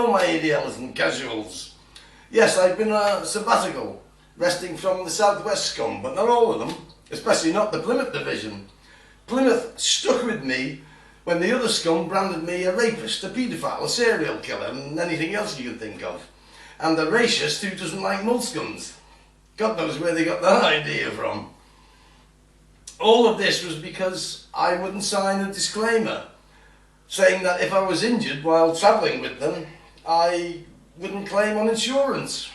all my ADLs and casuals. Yes, I've been a sabbatical, resting from the southwest scum, but not all of them, especially not the Plymouth division. Plymouth stuck with me when the other scum branded me a rapist, a paedophile, a serial killer, and anything else you can think of. And the racist who doesn't like mulscums. God knows where they got that idea from. All of this was because I wouldn't sign a disclaimer saying that if I was injured while travelling with them, I wouldn't claim on insurance,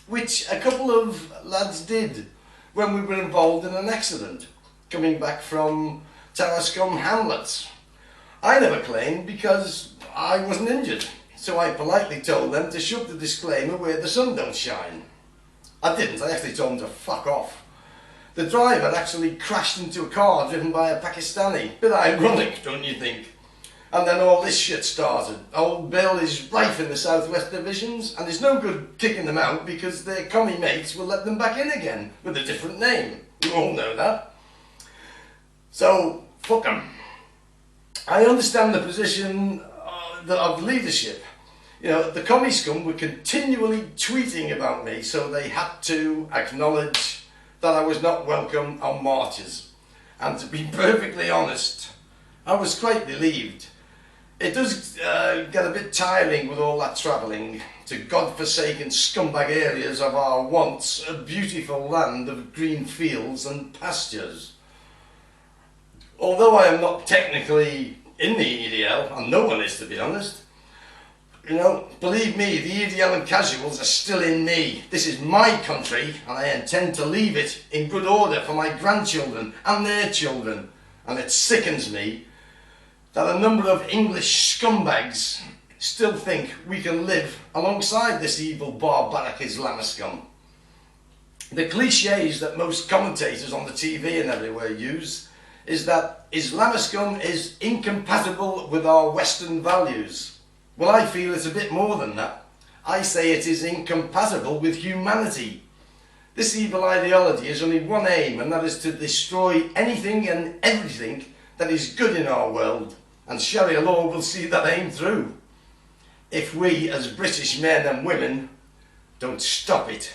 which a couple of lads did when we were involved in an accident, coming back from Tarascombe Hamlets. I never claimed because I wasn't injured, so I politely told them to shove the disclaimer where the sun don't shine. I didn't, I actually told them to fuck off. The driver actually crashed into a car driven by a Pakistani. Bit ironic, don't you think? And then all this shit started. Old Bill is rife in the Southwest divisions, and it's no good kicking them out because their commie mates will let them back in again with a different name. You all know that. So, fuck them. I understand the position of leadership. You know, the commie scum were continually tweeting about me, so they had to acknowledge that I was not welcome on marches. And to be perfectly honest, I was quite relieved. It does get a bit tiring with all that travelling to God-forsaken scumbag areas of our once a beautiful land of green fields and pastures. Although I am not technically in the EDL, and no one is to be honest, you know, believe me, the EDL and casuals are still in me. This is my country and I intend to leave it in good order for my grandchildren and their children. And it sickens me that a number of English scumbags still think we can live alongside this evil barbaric Islamiscum. The cliches that most commentators on the TV and everywhere use is that Islamiscum is incompatible with our Western values. Well, I feel it's a bit more than that. I say it is incompatible with humanity. This evil ideology has only one aim, and that is to destroy anything and everything that is good in our world, and Sharia law will see that aim through, if we as British men and women don't stop it.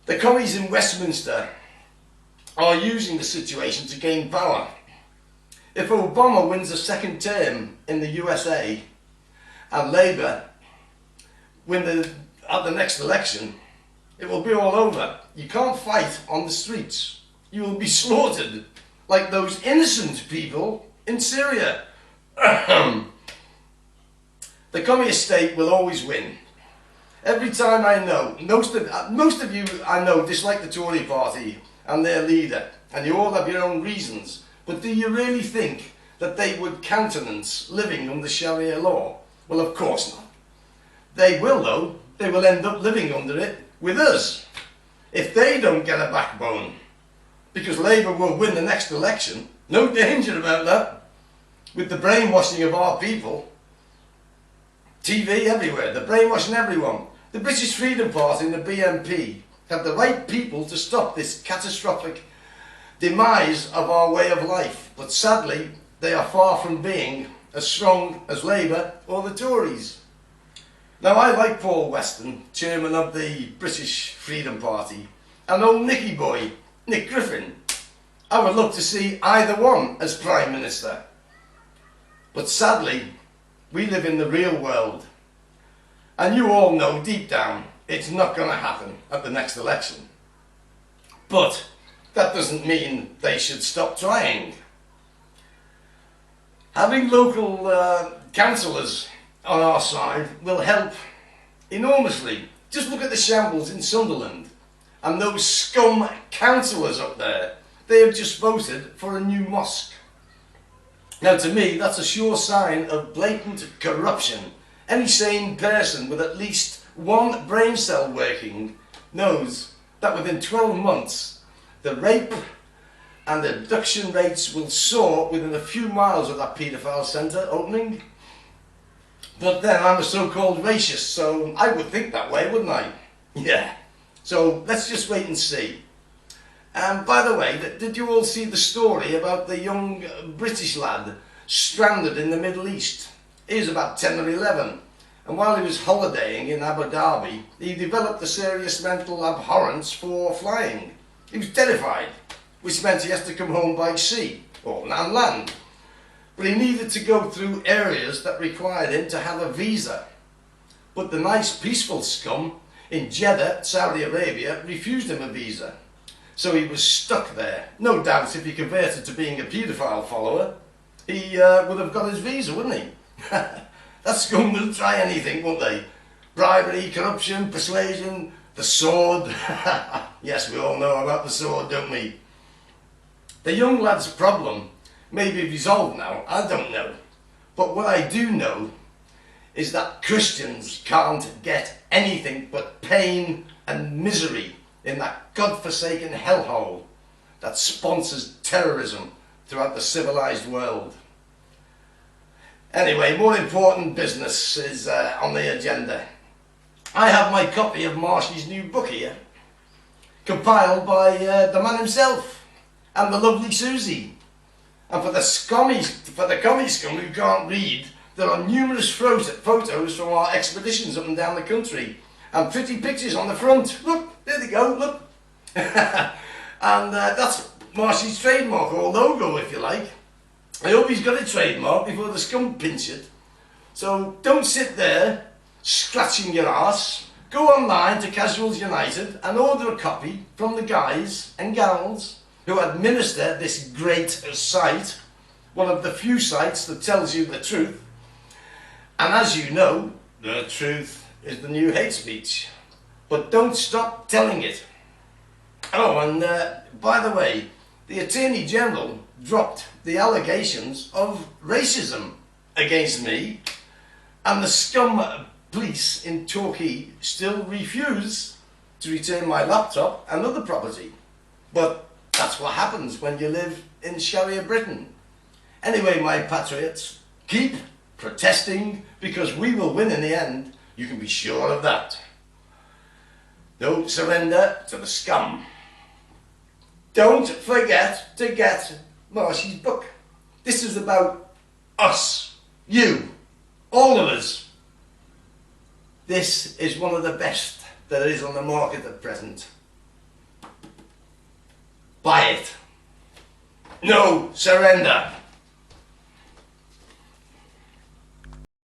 The commies in Westminster are using the situation to gain power. If Obama wins a second term in the USA and Labour win at the next election, it will be all over. You can't fight on the streets. You will be slaughtered like those innocent people in Syria. The communist state will always win. Every time I know, most of you I know dislike the Tory party and their leader, and you all have your own reasons. But do you really think that they would countenance living under Sharia law? Well, of course not. They will, though. They will end up living under it with us, if they don't get a backbone. Because Labour will win the next election. No danger about that. With the brainwashing of our people. TV everywhere. They're brainwashing everyone. The British Freedom Party and the BNP have the right people to stop this catastrophic demise of our way of life, but sadly they are far from being as strong as Labour or the Tories. Now, I like Paul Weston, chairman of the British Freedom Party, and old Nicky boy, Nick Griffin. I would love to see either one as Prime Minister. But sadly, we live in the real world, and you all know deep down it's not going to happen at the next election. But that doesn't mean they should stop trying. Having local councillors on our side will help enormously. Just look at the shambles in Sunderland and those scum councillors up there. They have just voted for a new mosque. Now, to me, that's a sure sign of blatant corruption. Any sane person with at least one brain cell working knows that within 12 months the rape and abduction rates will soar within a few miles of that paedophile centre opening. But then I'm a so-called racist, so I would think that way, wouldn't I? Yeah. So let's just wait and see. And by the way, did you all see the story about the young British lad stranded in the Middle East? He was about 10 or 11, and while he was holidaying in Abu Dhabi, he developed a serious mental abhorrence for flying. He was terrified, which meant he has to come home by sea or land. But he needed to go through areas that required him to have a visa. But the nice peaceful scum in Jeddah, Saudi Arabia, refused him a visa. So he was stuck there. No doubt if he converted to being a paedophile follower, he would have got his visa, wouldn't he? That scum will try anything, won't they? Bribery, corruption, persuasion, the sword. Yes, we all know about the sword, don't we? The young lad's problem may be resolved now, I don't know. But what I do know is that Christians can't get anything but pain and misery in that godforsaken hellhole that sponsors terrorism throughout the civilized world. Anyway, more important business is on the agenda. I have my copy of Marsh'Y's new book here, compiled by the man himself and the lovely SUZY. And for the commie scum who can't read, there are numerous photos from our expeditions up and down the country, and pretty pictures on the front. Look, there they go, look. And that's Marsh'Y's trademark, or logo if you like. I hope he's got a trademark before the scum pinch it. So don't sit there scratching your arse. Go online to Casuals United and order a copy from the guys and gals who administer this great site, one of the few sites that tells you the truth. And as you know, the truth is the new hate speech. But don't stop telling it. Oh, and by the way, the Attorney General dropped the allegations of racism against me, and the scum police in Turkey still refuse to return my laptop and other property. But that's what happens when you live in Sharia Britain. Anyway, my patriots, keep protesting, because we will win in the end. You can be sure of that. Don't surrender to the scum. Don't forget to get Marsh'Y's book. This is about us, you, all of us. This is one of the best that is on the market at present. Buy it. No surrender.